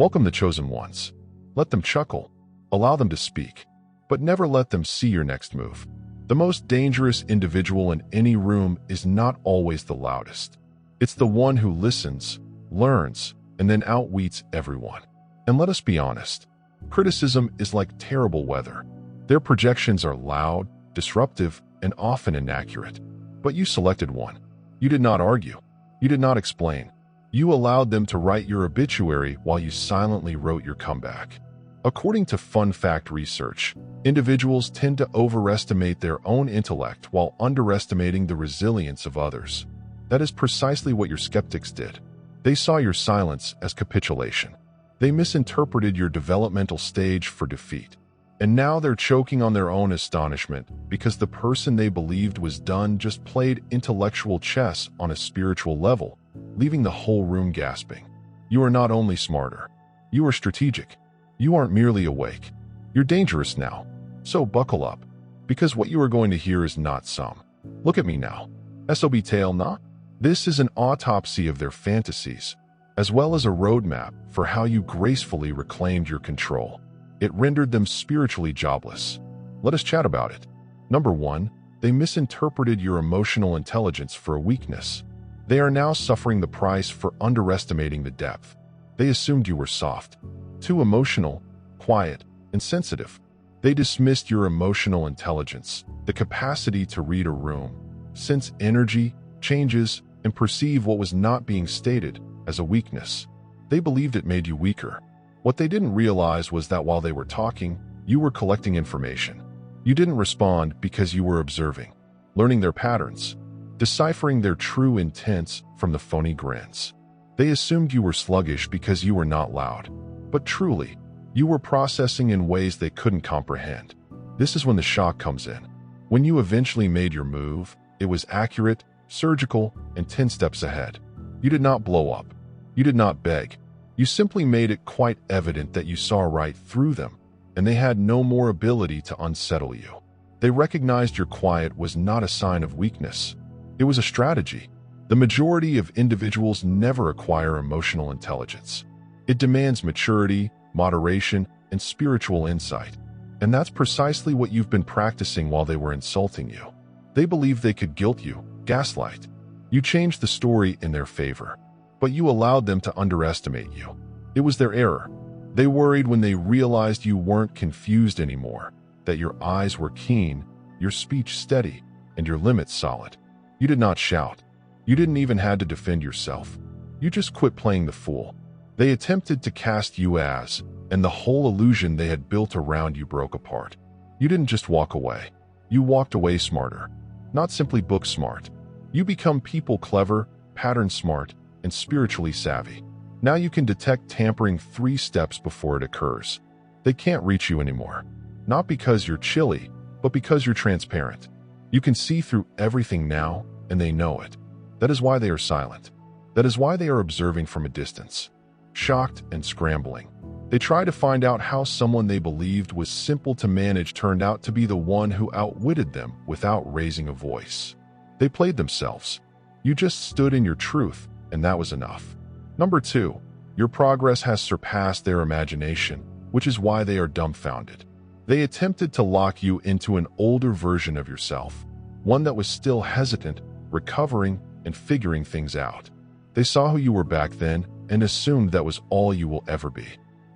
Welcome the chosen ones. Let them chuckle. Allow them to speak. But never let them see your next move. The most dangerous individual in any room is not always the loudest. It's the one who listens, learns, and then outwits everyone. And let us be honest, criticism is like terrible weather. Their projections are loud, disruptive, and often inaccurate. But you selected one. You did not argue. You did not explain. You allowed them to write your obituary while you silently wrote your comeback. According to fun fact research, individuals tend to overestimate their own intellect while underestimating the resilience of others. That is precisely what your skeptics did. They saw your silence as capitulation. They misinterpreted your developmental stage for defeat. And now they're choking on their own astonishment because the person they believed was done just played intellectual chess on a spiritual level, leaving the whole room gasping. You are not only smarter, you are strategic. You aren't merely awake. You're dangerous now. So buckle up, because what you are going to hear is not some "look at me now" SOB tale, not. This is an autopsy of their fantasies, as well as a roadmap for how you gracefully reclaimed your control. It rendered them spiritually jobless. Let us chat about it. Number 1, they misinterpreted your emotional intelligence for a weakness. They are now suffering the price for underestimating the depth. They assumed you were soft, too emotional, quiet, and sensitive. They dismissed your emotional intelligence, the capacity to read a room, sense energy, changes, and perceive what was not being stated, as a weakness. They believed it made you weaker. What they didn't realize was that while they were talking, you were collecting information. You didn't respond because you were observing, learning their patterns, deciphering their true intents from the phony grins. They assumed you were sluggish because you were not loud. But truly, you were processing in ways they couldn't comprehend. This is when the shock comes in. When you eventually made your move, it was accurate, surgical, and 10 steps ahead. You did not blow up. You did not beg. You simply made it quite evident that you saw right through them, and they had no more ability to unsettle you. They recognized your quiet was not a sign of weakness. It was a strategy. The majority of individuals never acquire emotional intelligence. It demands maturity, moderation, and spiritual insight. And that's precisely what you've been practicing while they were insulting you. They believed they could guilt you, gaslight. You changed the story in their favor, but you allowed them to underestimate you. It was their error. They worried when they realized you weren't confused anymore, that your eyes were keen, your speech steady, and your limits solid. You did not shout. You didn't even have to defend yourself. You just quit playing the fool. They attempted to cast you as, and the whole illusion they had built around you broke apart. You didn't just walk away. You walked away smarter. Not simply book smart. You become people clever, pattern smart, and spiritually savvy. Now you can detect tampering 3 steps before it occurs. They can't reach you anymore. Not because you're chilly, but because you're transparent. You can see through everything now, and they know it. That is why they are silent. That is why they are observing from a distance, shocked and scrambling. They try to find out how someone they believed was simple to manage turned out to be the one who outwitted them without raising a voice. They played themselves. You just stood in your truth, and that was enough. Number 2, your progress has surpassed their imagination, which is why they are dumbfounded. They attempted to lock you into an older version of yourself, one that was still hesitant, recovering, and figuring things out. They saw who you were back then and assumed that was all you will ever be.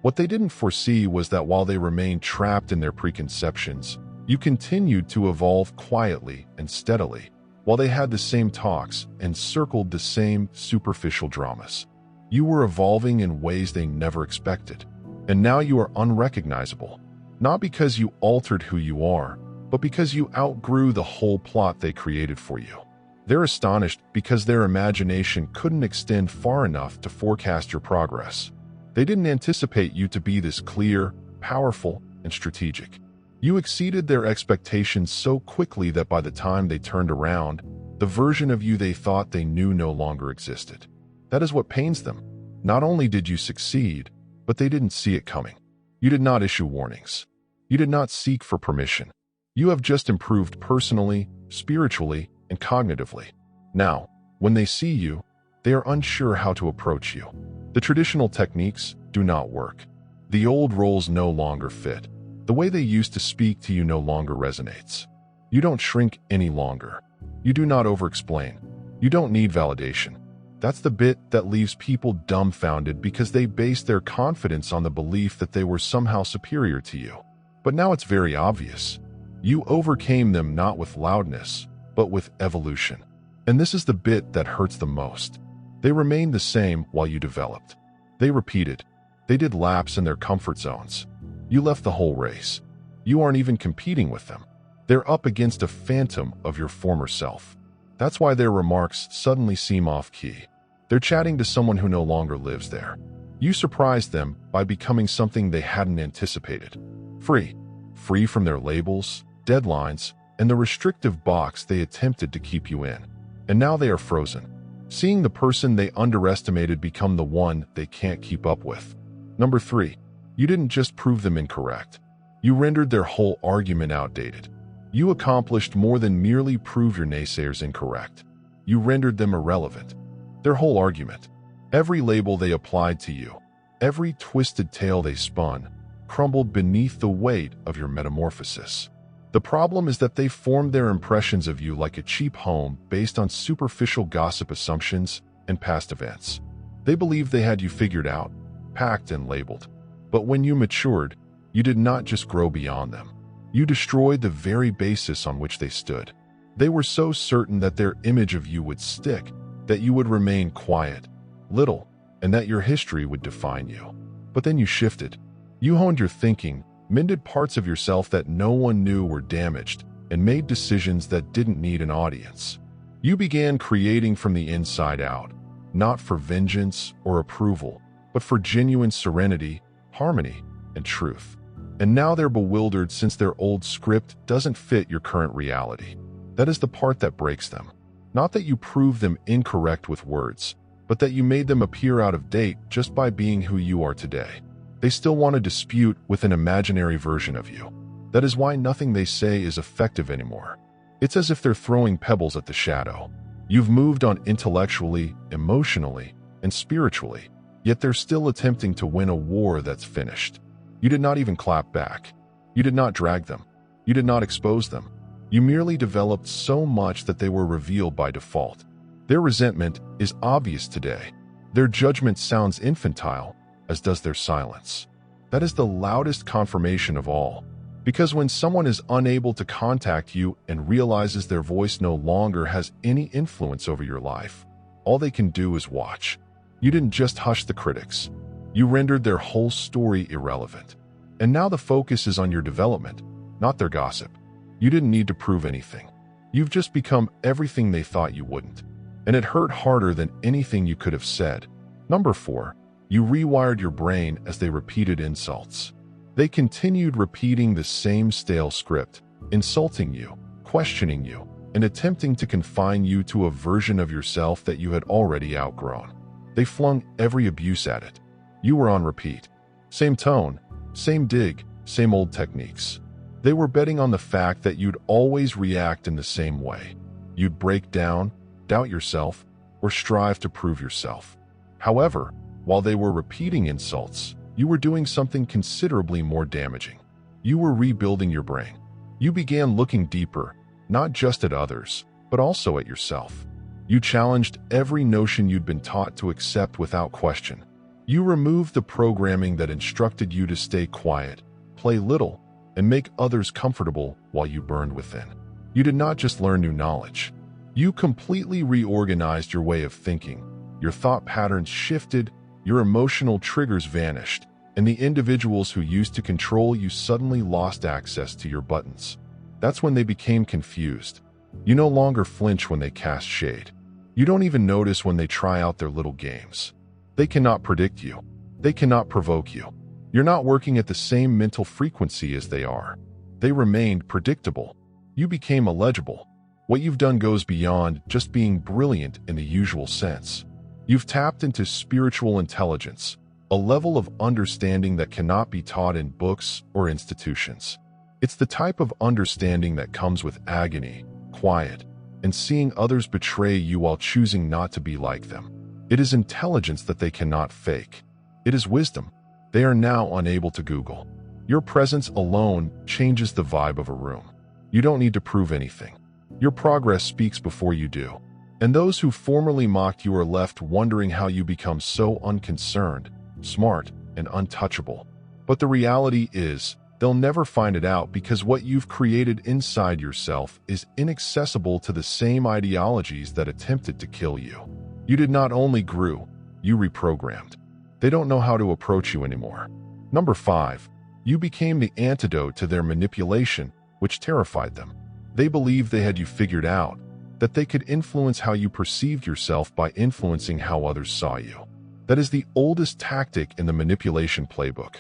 What they didn't foresee was that while they remained trapped in their preconceptions, you continued to evolve quietly and steadily, while they had the same talks and circled the same superficial dramas. You were evolving in ways they never expected, and now you are unrecognizable, not because you altered who you are, but because you outgrew the whole plot they created for you. They're astonished because their imagination couldn't extend far enough to forecast your progress. They didn't anticipate you to be this clear, powerful, and strategic. You exceeded their expectations so quickly that by the time they turned around, the version of you they thought they knew no longer existed. That is what pains them. Not only did you succeed, but they didn't see it coming. You did not issue warnings. You did not seek for permission. You have just improved personally, spiritually, and cognitively. Now, when they see you, they are unsure how to approach you. The traditional techniques, do not work. The old roles no longer fit. The way they used to speak to you no longer resonates. You don't shrink any longer. You do not over-explain. You don't need validation. That's the bit that leaves people dumbfounded because they base their confidence on the belief that they were somehow superior to you. But now it's very obvious. You overcame them not with loudness, but with evolution. And this is the bit that hurts the most. They remained the same while you developed. They repeated. They did laps in their comfort zones. You left the whole race. You aren't even competing with them. They're up against a phantom of your former self. That's why their remarks suddenly seem off-key. They're chatting to someone who no longer lives there. You surprised them by becoming something they hadn't anticipated. Free. Free from their labels, deadlines, and the restrictive box they attempted to keep you in. And now they are frozen, seeing the person they underestimated become the one they can't keep up with. Number 3, you didn't just prove them incorrect. You rendered their whole argument outdated. You accomplished more than merely prove your naysayers incorrect. You rendered them irrelevant. Their whole argument, every label they applied to you, every twisted tale they spun, crumbled beneath the weight of your metamorphosis. The problem is that they formed their impressions of you like a cheap home based on superficial gossip assumptions and past events. They believed they had you figured out, packed and labeled. But when you matured, you did not just grow beyond them. You destroyed the very basis on which they stood. They were so certain that their image of you would stick, that you would remain quiet, little, and that your history would define you. But then you shifted. You honed your thinking, mended parts of yourself that no one knew were damaged, and made decisions that didn't need an audience. You began creating from the inside out, not for vengeance or approval, but for genuine serenity, harmony, and truth. And now they're bewildered since their old script doesn't fit your current reality. That is the part that breaks them. Not that you proved them incorrect with words, but that you made them appear out of date just by being who you are today. They still want to dispute with an imaginary version of you. That is why nothing they say is effective anymore. It's as if they're throwing pebbles at the shadow. You've moved on intellectually, emotionally, and spiritually, yet they're still attempting to win a war that's finished. You did not even clap back. You did not drag them. You did not expose them. You merely developed so much that they were revealed by default. Their resentment is obvious today. Their judgment sounds infantile, as does their silence. That is the loudest confirmation of all. Because when someone is unable to contact you and realizes their voice no longer has any influence over your life, all they can do is watch. You didn't just hush the critics. You rendered their whole story irrelevant. And now the focus is on your development, not their gossip. You didn't need to prove anything. You've just become everything they thought you wouldn't. And it hurt harder than anything you could have said. Number 4, you rewired your brain as they repeated insults. They continued repeating the same stale script, insulting you, questioning you, and attempting to confine you to a version of yourself that you had already outgrown. They flung every abuse at it. You were on repeat. Same tone, same dig, same old techniques. They were betting on the fact that you'd always react in the same way. You'd break down, doubt yourself, or strive to prove yourself. However, while they were repeating insults, you were doing something considerably more damaging. You were rebuilding your brain. You began looking deeper, not just at others, but also at yourself. You challenged every notion you'd been taught to accept without question. You removed the programming that instructed you to stay quiet, play little, and make others comfortable while you burned within. You did not just learn new knowledge. You completely reorganized your way of thinking. Your thought patterns shifted, your emotional triggers vanished, and the individuals who used to control you suddenly lost access to your buttons. That's when they became confused. You no longer flinch when they cast shade. You don't even notice when they try out their little games. They cannot predict you. They cannot provoke you. You're not working at the same mental frequency as they are. They remained predictable. You became illegible. What you've done goes beyond just being brilliant in the usual sense. You've tapped into spiritual intelligence, a level of understanding that cannot be taught in books or institutions. It's the type of understanding that comes with agony, quiet, and seeing others betray you while choosing not to be like them. It is intelligence that they cannot fake. It is wisdom, They are now unable to Google. Your presence alone changes the vibe of a room. You don't need to prove anything. Your progress speaks before you do. And those who formerly mocked you are left wondering how you become so unconcerned, smart, and untouchable. But the reality is, they'll never find it out because what you've created inside yourself is inaccessible to the same ideologies that attempted to kill you. You did not only grew, you reprogrammed. They don't know how to approach you anymore. Number 5. You became the antidote to their manipulation, which terrified them. They believed they had you figured out, that they could influence how you perceived yourself by influencing how others saw you. That is the oldest tactic in the manipulation playbook.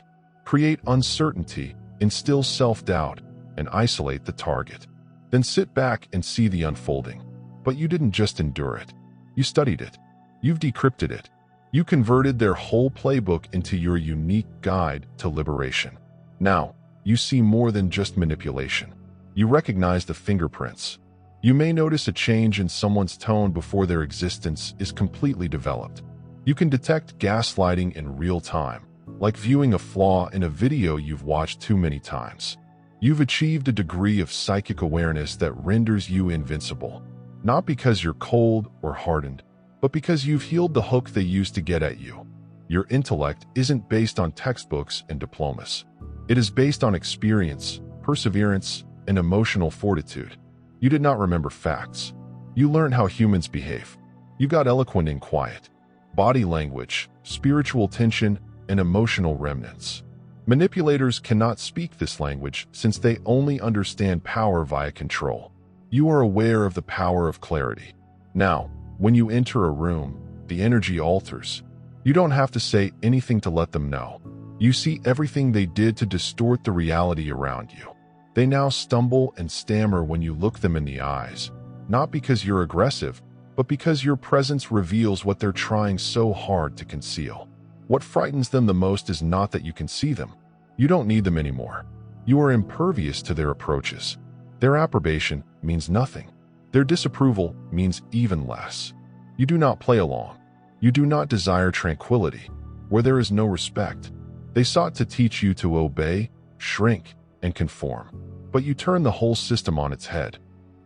Create uncertainty, instill self-doubt, and isolate the target. Then sit back and see the unfolding. But you didn't just endure it. You studied it. You've decrypted it. You converted their whole playbook into your unique guide to liberation. Now, you see more than just manipulation. You recognize the fingerprints. You may notice a change in someone's tone before their existence is completely developed. You can detect gaslighting in real time, like viewing a flaw in a video you've watched too many times. You've achieved a degree of psychic awareness that renders you invincible, not because you're cold or hardened, but because you've healed the hook they used to get at you. Your intellect isn't based on textbooks and diplomas. It is based on experience, perseverance, and emotional fortitude. You did not remember facts. You learned how humans behave. You got eloquent in quiet. Body language, spiritual tension, and emotional remnants. Manipulators cannot speak this language since they only understand power via control. You are aware of the power of clarity. Now, when you enter a room, the energy alters. You don't have to say anything to let them know. You see everything they did to distort the reality around you. They now stumble and stammer when you look them in the eyes, not because you're aggressive, but because your presence reveals what they're trying so hard to conceal. What frightens them the most is not that you can see them. You don't need them anymore. You are impervious to their approaches. Their approbation means nothing. Their disapproval means even less. You do not play along. You do not desire tranquility, where there is no respect. They sought to teach you to obey, shrink, and conform. But you turn the whole system on its head.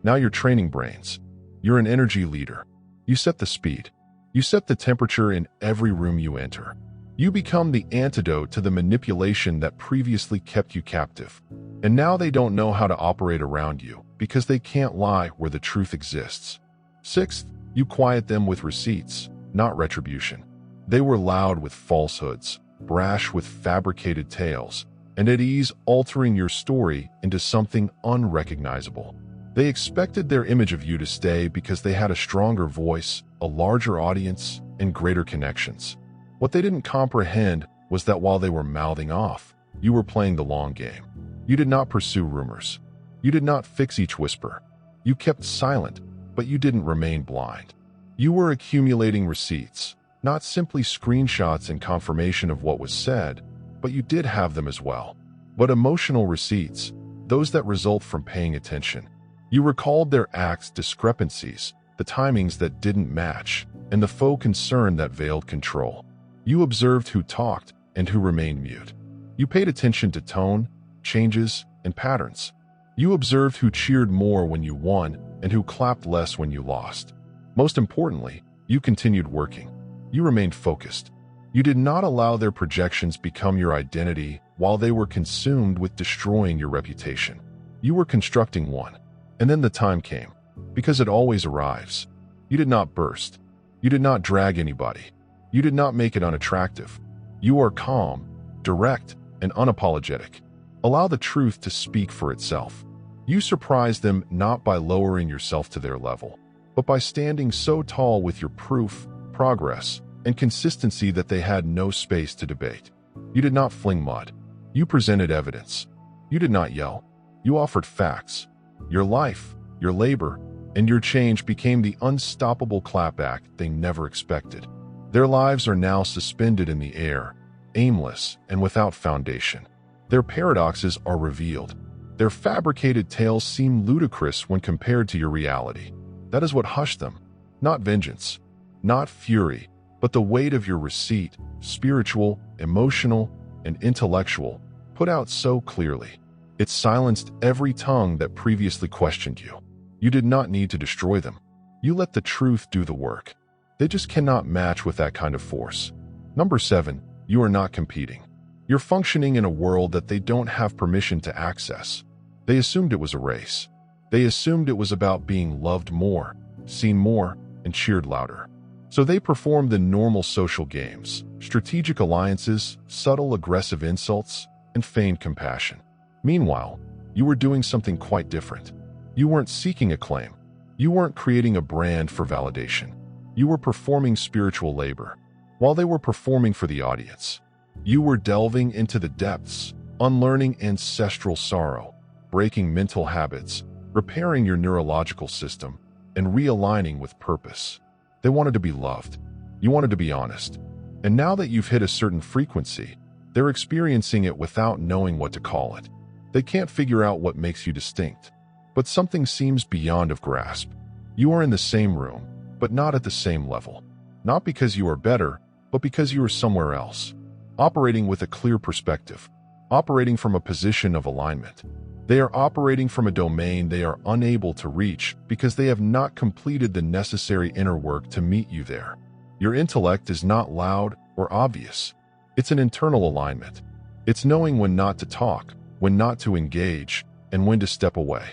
Now you're training brains. You're an energy leader. You set the speed. You set the temperature in every room you enter. You become the antidote to the manipulation that previously kept you captive. And now they don't know how to operate around you because they can't lie where the truth exists. 6th, you quiet them with receipts, not retribution. They were loud with falsehoods, brash with fabricated tales, and at ease altering your story into something unrecognizable. They expected their image of you to stay because they had a stronger voice, a larger audience, and greater connections. What they didn't comprehend was that while they were mouthing off, you were playing the long game. You did not pursue rumors. You did not fix each whisper. You kept silent, but you didn't remain blind. You were accumulating receipts, not simply screenshots and confirmation of what was said, but you did have them as well. But emotional receipts, those that result from paying attention. You recalled their acts' discrepancies, the timings that didn't match, and the faux concern that veiled control. You observed who talked and who remained mute. You paid attention to tone, changes, and patterns. You observed who cheered more when you won and who clapped less when you lost. Most importantly, you continued working. You remained focused. You did not allow their projections become your identity while they were consumed with destroying your reputation. You were constructing one. And then the time came, because it always arrives. You did not burst. You did not drag anybody. You did not make it unattractive. You are calm, direct, and unapologetic. Allow the truth to speak for itself. You surprise them not by lowering yourself to their level, but by standing so tall with your proof, progress, and consistency that they had no space to debate. You did not fling mud. You presented evidence. You did not yell. You offered facts. Your life, your labor, and your change became the unstoppable clapback they never expected. Their lives are now suspended in the air, aimless and without foundation. Their paradoxes are revealed. Their fabricated tales seem ludicrous when compared to your reality. That is what hushed them. Not vengeance, not fury, but the weight of your receipt, spiritual, emotional, and intellectual put out so clearly. It silenced every tongue that previously questioned you. You did not need to destroy them. You let the truth do the work. They just cannot match with that kind of force. Number 7, you are not competing. You're functioning in a world that they don't have permission to access. They assumed it was a race. They assumed it was about being loved more, seen more, and cheered louder. So they performed the normal social games, strategic alliances, subtle aggressive insults, and feigned compassion. Meanwhile, you were doing something quite different. You weren't seeking acclaim. You weren't creating a brand for validation. You were performing spiritual labor, while they were performing for the audience. You were delving into the depths, unlearning ancestral sorrow, breaking mental habits, repairing your neurological system, and realigning with purpose. They wanted to be loved. You wanted to be honest. And now that you've hit a certain frequency, they're experiencing it without knowing what to call it. They can't figure out what makes you distinct. But something seems beyond of grasp. You are in the same room, but not at the same level. Not because you are better, but because you are somewhere else. Operating with a clear perspective. Operating from a position of alignment. They are operating from a domain they are unable to reach because they have not completed the necessary inner work to meet you there. Your intellect is not loud or obvious. It's an internal alignment. It's knowing when not to talk, when not to engage, and when to step away.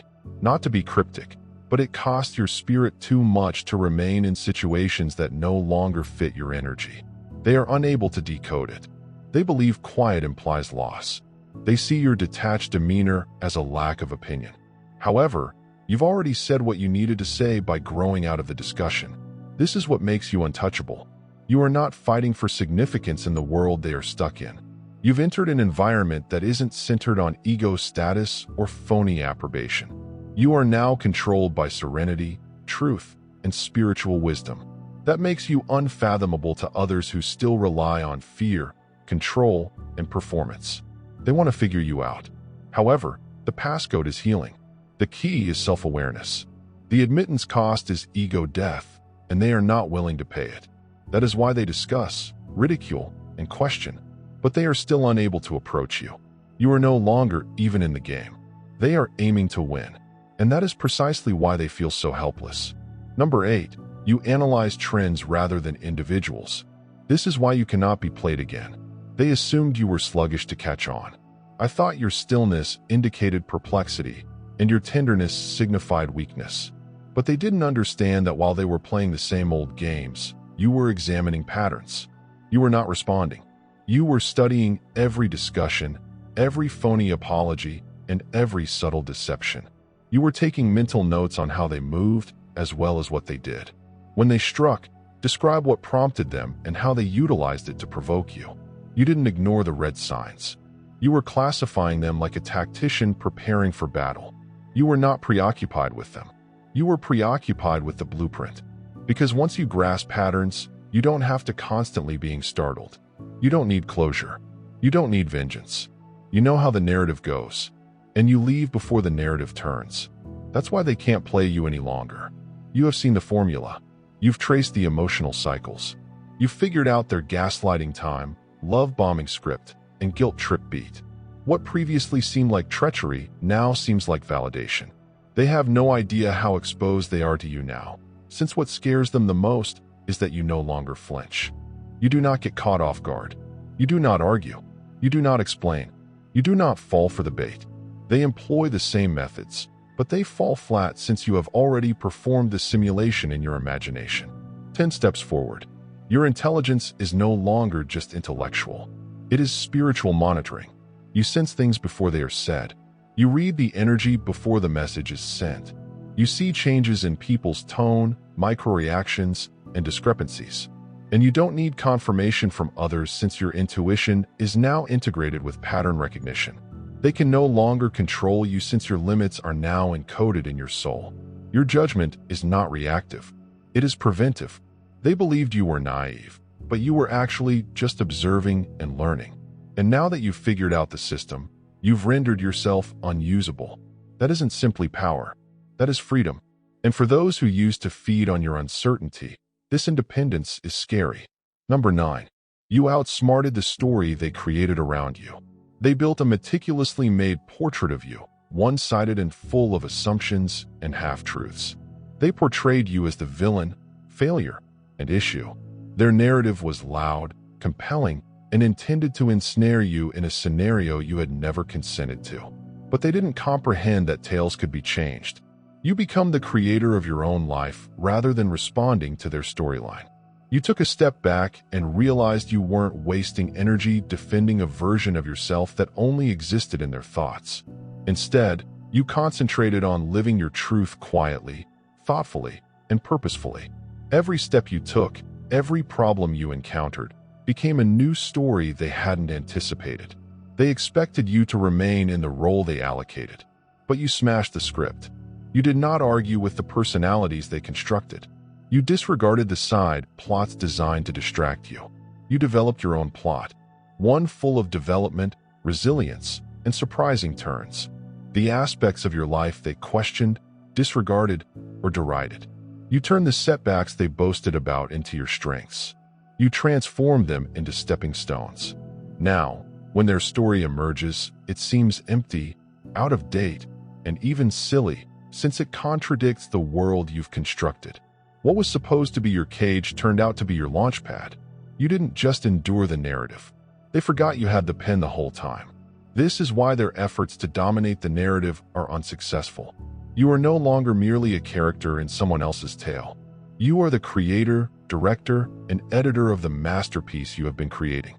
Not to be cryptic, but it costs your spirit too much to remain in situations that no longer fit your energy. They are unable to decode it. They believe quiet implies loss. They see your detached demeanor as a lack of opinion. However, you've already said what you needed to say by growing out of the discussion. This is what makes you untouchable. You are not fighting for significance in the world they are stuck in. You've entered an environment that isn't centered on ego status or phony approbation. You are now controlled by serenity, truth, and spiritual wisdom. That makes you unfathomable to others who still rely on fear, control, and performance. They want to figure you out. However, the passcode is healing. The key is self-awareness. The admittance cost is ego death, and they are not willing to pay it. That is why they discuss, ridicule, and question, but they are still unable to approach you. You are no longer even in the game. They are aiming to win, and that is precisely why they feel so helpless. Number 8, you analyze trends rather than individuals. This is why you cannot be played again. They assumed you were sluggish to catch on. I thought your stillness indicated perplexity, and your tenderness signified weakness. But they didn't understand that while they were playing the same old games, you were examining patterns. You were not responding. You were studying every discussion, every phony apology, and every subtle deception. You were taking mental notes on how they moved, as well as what they did. When they struck, describe what prompted them and how they utilized it to provoke you. You didn't ignore the red signs. You were classifying them like a tactician preparing for battle. You were not preoccupied with them. You were preoccupied with the blueprint. Because once you grasp patterns, you don't have to constantly being startled. You don't need closure. You don't need vengeance. You know how the narrative goes, and you leave before the narrative turns. That's why they can't play you any longer. You have seen the formula. You've traced the emotional cycles. You've figured out their gaslighting time, love-bombing script, and guilt trip beat. What previously seemed like treachery now seems like validation. They have no idea how exposed they are to you now, since what scares them the most is that you no longer flinch. You do not get caught off guard. You do not argue. You do not explain. You do not fall for the bait. They employ the same methods, but they fall flat since you have already performed the simulation in your imagination. 10 steps forward. Your intelligence is no longer just intellectual. It is spiritual monitoring. You sense things before they are said. You read the energy before the message is sent. You see changes in people's tone, micro-reactions, and discrepancies. And you don't need confirmation from others since your intuition is now integrated with pattern recognition. They can no longer control you since your limits are now encoded in your soul. Your judgment is not reactive. It is preventive. They believed you were naive, but you were actually just observing and learning. And now that you've figured out the system, you've rendered yourself unusable. That isn't simply power. That is freedom. And for those who used to feed on your uncertainty, this independence is scary. Number 9. You outsmarted the story they created around you. They built a meticulously made portrait of you, one-sided and full of assumptions and half-truths. They portrayed you as the villain, failure, and issue. Their narrative was loud, compelling, and intended to ensnare you in a scenario you had never consented to. But they didn't comprehend that tales could be changed. You become the creator of your own life rather than responding to their storyline. You took a step back and realized you weren't wasting energy defending a version of yourself that only existed in their thoughts. Instead, you concentrated on living your truth quietly, thoughtfully, and purposefully. Every step you took, every problem you encountered, became a new story they hadn't anticipated. They expected you to remain in the role they allocated, but you smashed the script. You did not argue with the personalities they constructed. You disregarded the side plots designed to distract you. You developed your own plot, one full of development, resilience, and surprising turns. The aspects of your life they questioned, disregarded, or derided. You turned the setbacks they boasted about into your strengths. You transformed them into stepping stones. Now, when their story emerges, it seems empty, out of date, and even silly, since it contradicts the world you've constructed. What was supposed to be your cage turned out to be your launchpad. You didn't just endure the narrative. They forgot you had the pen the whole time. This is why their efforts to dominate the narrative are unsuccessful. You are no longer merely a character in someone else's tale. You are the creator, director, and editor of the masterpiece you have been creating.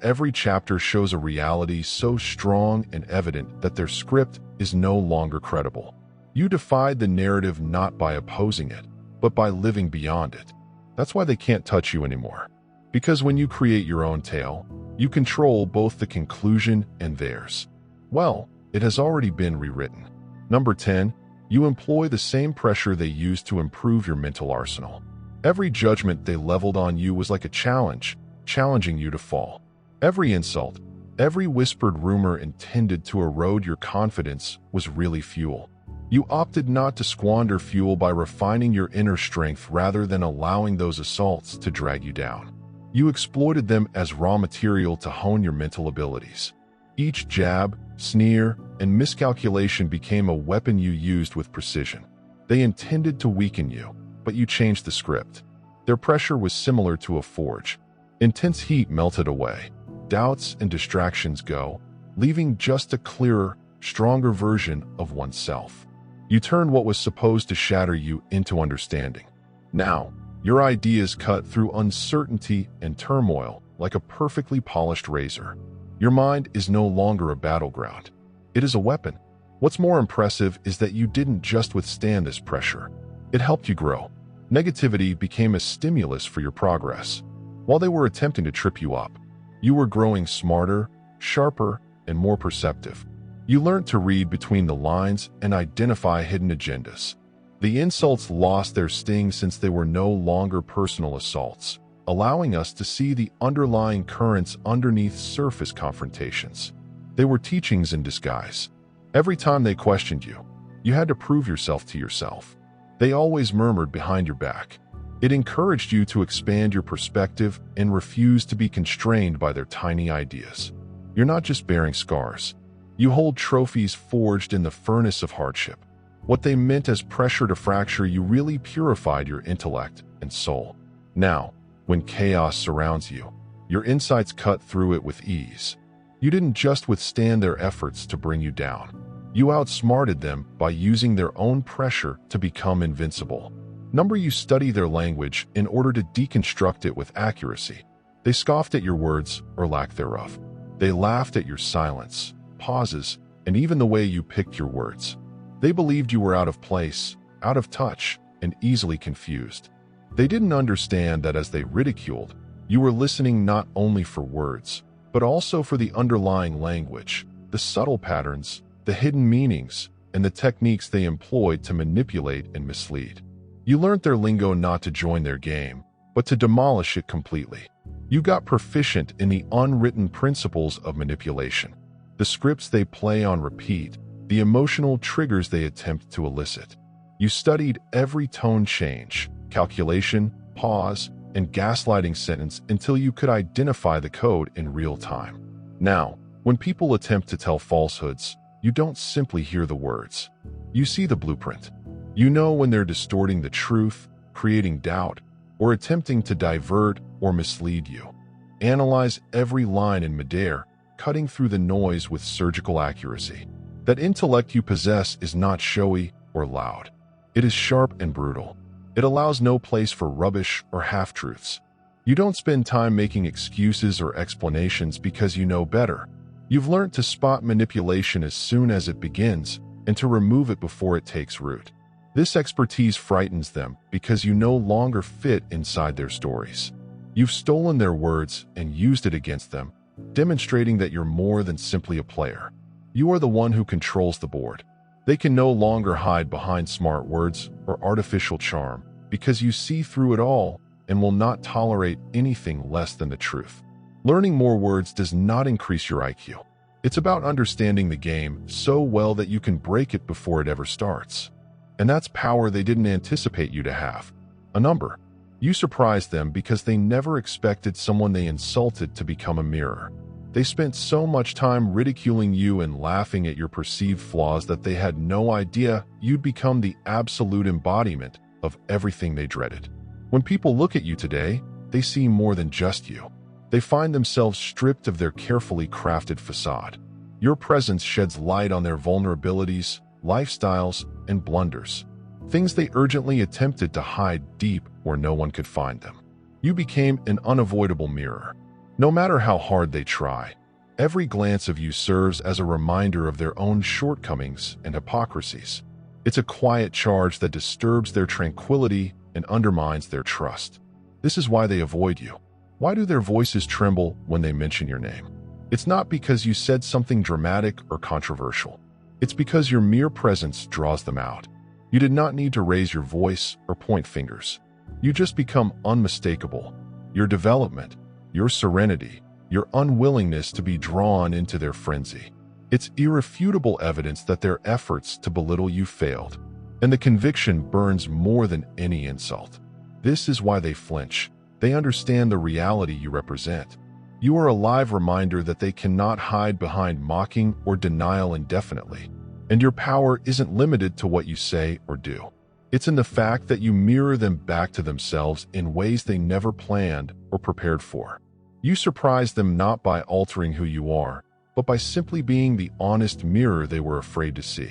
Every chapter shows a reality so strong and evident that their script is no longer credible. You defied the narrative not by opposing it, but by living beyond it. That's why they can't touch you anymore. Because when you create your own tale, you control both the conclusion and theirs. Well, it has already been rewritten. Number 10, you employ the same pressure they used to improve your mental arsenal. Every judgment they leveled on you was like a challenge, challenging you to fall. Every insult, every whispered rumor intended to erode your confidence was really fuel. You opted not to squander fuel by refining your inner strength rather than allowing those assaults to drag you down. You exploited them as raw material to hone your mental abilities. Each jab, sneer, and miscalculation became a weapon you used with precision. They intended to weaken you, but you changed the script. Their pressure was similar to a forge. Intense heat melted away. Doubts and distractions go, leaving just a clearer, stronger version of oneself. You turned what was supposed to shatter you into understanding. Now, your ideas cut through uncertainty and turmoil like a perfectly polished razor. Your mind is no longer a battleground. It is a weapon. What's more impressive is that you didn't just withstand this pressure. It helped you grow. Negativity became a stimulus for your progress. While they were attempting to trip you up, you were growing smarter, sharper, and more perceptive. You learned to read between the lines and identify hidden agendas. The insults lost their sting since they were no longer personal assaults, allowing us to see the underlying currents underneath surface confrontations. They were teachings in disguise. Every time they questioned you, you had to prove yourself to yourself. They always murmured behind your back. It encouraged you to expand your perspective and refuse to be constrained by their tiny ideas. You're not just bearing scars. You hold trophies forged in the furnace of hardship. What they meant as pressure to fracture you really purified your intellect and soul. Now, when chaos surrounds you, your insights cut through it with ease. You didn't just withstand their efforts to bring you down. You outsmarted them by using their own pressure to become invincible. You study their language in order to deconstruct it with accuracy. They scoffed at your words or lack thereof. They laughed at your silence, pauses, and even the way you picked your words. They believed you were out of place, out of touch, and easily confused. They didn't understand that as they ridiculed, you were listening not only for words, but also for the underlying language, the subtle patterns, the hidden meanings, and the techniques they employed to manipulate and mislead. You learned their lingo not to join their game, but to demolish it completely. You got proficient in the unwritten principles of manipulation, the scripts they play on repeat, the emotional triggers they attempt to elicit. You studied every tone change, calculation, pause, and gaslighting sentence until you could identify the code in real time. Now, when people attempt to tell falsehoods, you don't simply hear the words. You see the blueprint. You know when they're distorting the truth, creating doubt, or attempting to divert or mislead you. Analyze every line in midair, cutting through the noise with surgical accuracy. That intellect you possess is not showy or loud. It is sharp and brutal. It allows no place for rubbish or half-truths. You don't spend time making excuses or explanations because you know better. You've learned to spot manipulation as soon as it begins and to remove it before it takes root. This expertise frightens them because you no longer fit inside their stories. You've stolen their words and used it against them, demonstrating that you're more than simply a player. You are the one who controls the board. They can no longer hide behind smart words or artificial charm because you see through it all and will not tolerate anything less than the truth. Learning more words does not increase your IQ. It's about understanding the game so well that you can break it before it ever starts. And that's power they didn't anticipate you to have. A number. You surprised them because they never expected someone they insulted to become a mirror. They spent so much time ridiculing you and laughing at your perceived flaws that they had no idea you'd become the absolute embodiment of everything they dreaded. When people look at you today, they see more than just you. They find themselves stripped of their carefully crafted facade. Your presence sheds light on their vulnerabilities, lifestyles, and blunders. Things they urgently attempted to hide deep where no one could find them. You became an unavoidable mirror. No matter how hard they try, every glance of you serves as a reminder of their own shortcomings and hypocrisies. It's a quiet charge that disturbs their tranquility and undermines their trust. This is why they avoid you. Why do their voices tremble when they mention your name? It's not because you said something dramatic or controversial. It's because your mere presence draws them out. You did not need to raise your voice or point fingers. You just become unmistakable. Your development, your serenity, your unwillingness to be drawn into their frenzy. It's irrefutable evidence that their efforts to belittle you failed, and the conviction burns more than any insult. This is why they flinch. They understand the reality you represent. You are a live reminder that they cannot hide behind mocking or denial indefinitely, and your power isn't limited to what you say or do. It's in the fact that you mirror them back to themselves in ways they never planned or prepared for. You surprise them not by altering who you are, but by simply being the honest mirror they were afraid to see.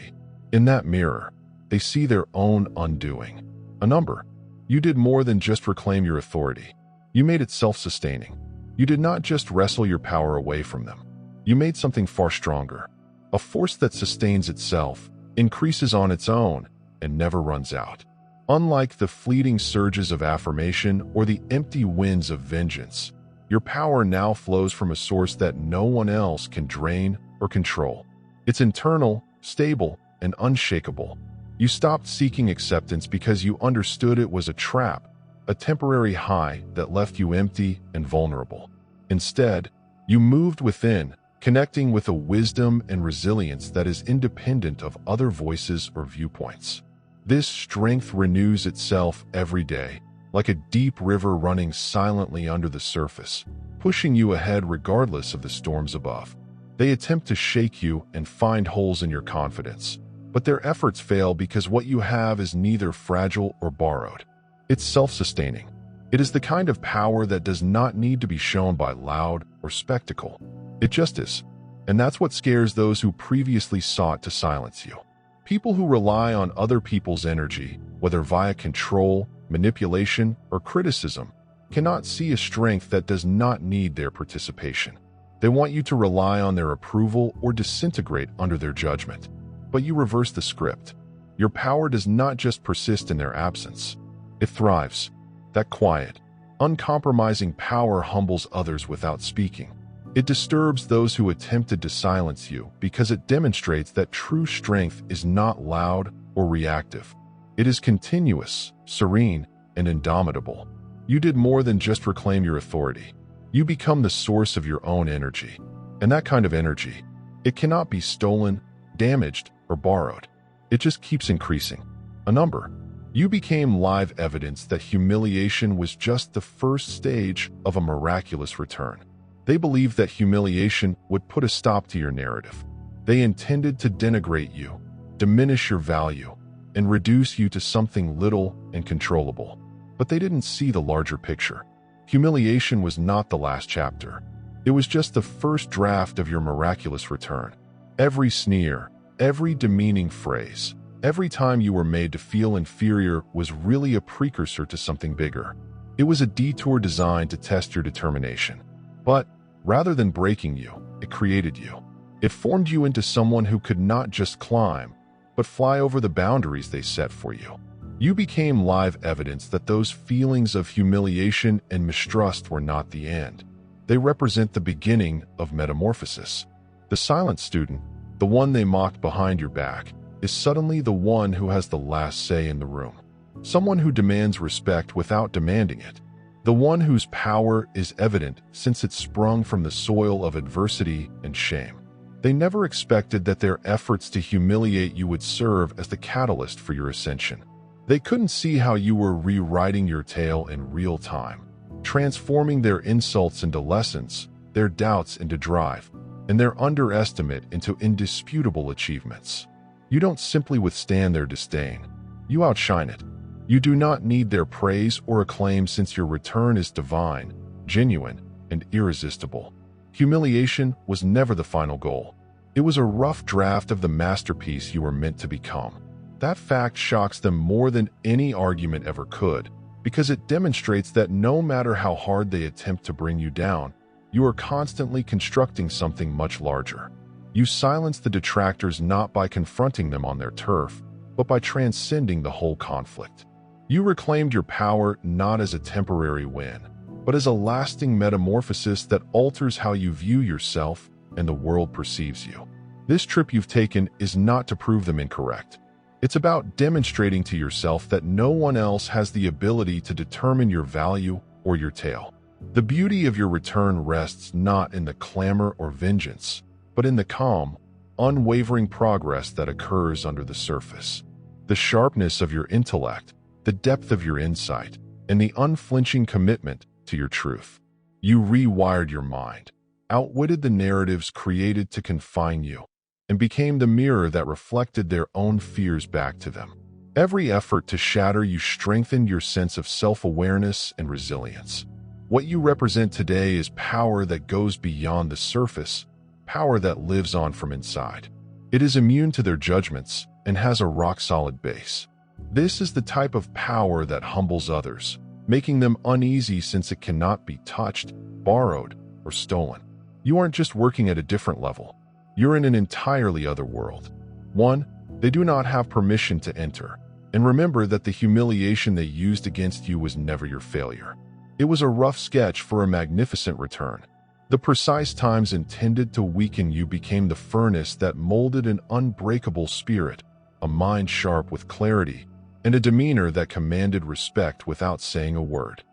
In that mirror, they see their own undoing. A number. You did more than just reclaim your authority. You made it self-sustaining. You did not just wrestle your power away from them. You made something far stronger. A force that sustains itself, increases on its own, and never runs out. Unlike the fleeting surges of affirmation or the empty winds of vengeance, your power now flows from a source that no one else can drain or control. It's internal, stable, and unshakable. You stopped seeking acceptance because you understood it was a trap, a temporary high that left you empty and vulnerable. Instead, you moved within, connecting with a wisdom and resilience that is independent of other voices or viewpoints. This strength renews itself every day, like a deep river running silently under the surface, pushing you ahead regardless of the storms above. They attempt to shake you and find holes in your confidence, but their efforts fail because what you have is neither fragile or borrowed. It's self-sustaining. It is the kind of power that does not need to be shown by loud or spectacle. It just is. And that's what scares those who previously sought to silence you. People who rely on other people's energy, whether via control, manipulation, or criticism, cannot see a strength that does not need their participation. They want you to rely on their approval or disintegrate under their judgment. But you reverse the script. Your power does not just persist in their absence. It thrives. That quiet, uncompromising power humbles others without speaking. It disturbs those who attempted to silence you because it demonstrates that true strength is not loud or reactive. It is continuous, serene, and indomitable. You did more than just reclaim your authority. You become the source of your own energy. And that kind of energy, it cannot be stolen, damaged, or borrowed. It just keeps increasing. A number. You became live evidence that humiliation was just the first stage of a miraculous return. They believed that humiliation would put a stop to your narrative. They intended to denigrate you, diminish your value, and reduce you to something little and controllable. But they didn't see the larger picture. Humiliation was not the last chapter. It was just the first draft of your miraculous return. Every sneer, every demeaning phrase, every time you were made to feel inferior was really a precursor to something bigger. It was a detour designed to test your determination. But rather than breaking you, it created you. It formed you into someone who could not just climb, but fly over the boundaries they set for you. You became live evidence that those feelings of humiliation and mistrust were not the end. They represent the beginning of metamorphosis. The silent student, the one they mocked behind your back, is suddenly the one who has the last say in the room. Someone who demands respect without demanding it. The one whose power is evident since it sprung from the soil of adversity and shame. They never expected that their efforts to humiliate you would serve as the catalyst for your ascension. They couldn't see how you were rewriting your tale in real time, transforming their insults into lessons, their doubts into drive, and their underestimate into indisputable achievements. You don't simply withstand their disdain. You outshine it. You do not need their praise or acclaim since your return is divine, genuine, and irresistible. Humiliation was never the final goal. It was a rough draft of the masterpiece you were meant to become. That fact shocks them more than any argument ever could, because it demonstrates that no matter how hard they attempt to bring you down, you are constantly constructing something much larger. You silence the detractors not by confronting them on their turf, but by transcending the whole conflict. You reclaimed your power not as a temporary win, but as a lasting metamorphosis that alters how you view yourself and the world perceives you. This trip you've taken is not to prove them incorrect. It's about demonstrating to yourself that no one else has the ability to determine your value or your tale. The beauty of your return rests not in the clamor or vengeance, but in the calm, unwavering progress that occurs under the surface. The sharpness of your intellect, the depth of your insight, and the unflinching commitment to your truth. You rewired your mind, outwitted the narratives created to confine you, and became the mirror that reflected their own fears back to them. Every effort to shatter you strengthened your sense of self-awareness and resilience. What you represent today is power that goes beyond the surface, power that lives on from inside. It is immune to their judgments and has a rock-solid base. This is the type of power that humbles others, making them uneasy since it cannot be touched, borrowed, or stolen. You aren't just working at a different level. You're in an entirely other world. One they do not have permission to enter. And remember that the humiliation they used against you was never your failure. It was a rough sketch for a magnificent return. The precise times intended to weaken you became the furnace that molded an unbreakable spirit, a mind sharp with clarity, and a demeanor that commanded respect without saying a word.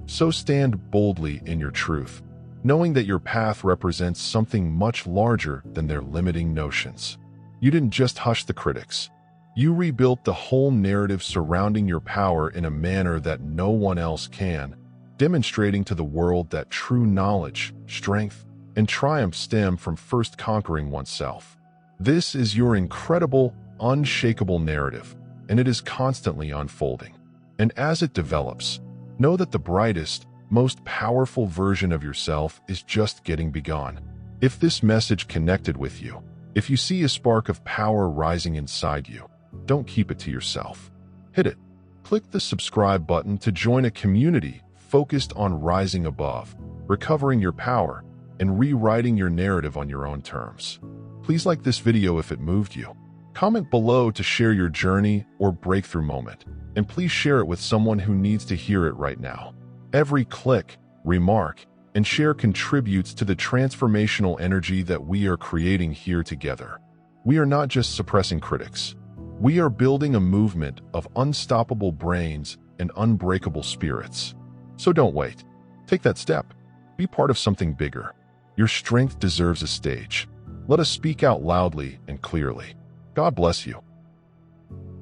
So stand boldly in your truth, knowing that your path represents something much larger than their limiting notions. You didn't just hush the critics. You rebuilt the whole narrative surrounding your power in a manner that no one else can, demonstrating to the world that true knowledge, strength, and triumph stem from first conquering oneself. This is your incredible, unshakable narrative, and it is constantly unfolding. And as it develops, know that the brightest, most powerful version of yourself is just getting begun. If this message connected with you, if you see a spark of power rising inside you, don't keep it to yourself. Hit it. Click the subscribe button to join a community focused on rising above, recovering your power, and rewriting your narrative on your own terms. Please like this video if it moved you. Comment below to share your journey or breakthrough moment, and please share it with someone who needs to hear it right now. Every click, remark, and share contributes to the transformational energy that we are creating here together. We are not just suppressing critics. We are building a movement of unstoppable brains and unbreakable spirits. So don't wait. Take that step. Be part of something bigger. Your strength deserves a stage. Let us speak out loudly and clearly. God bless you.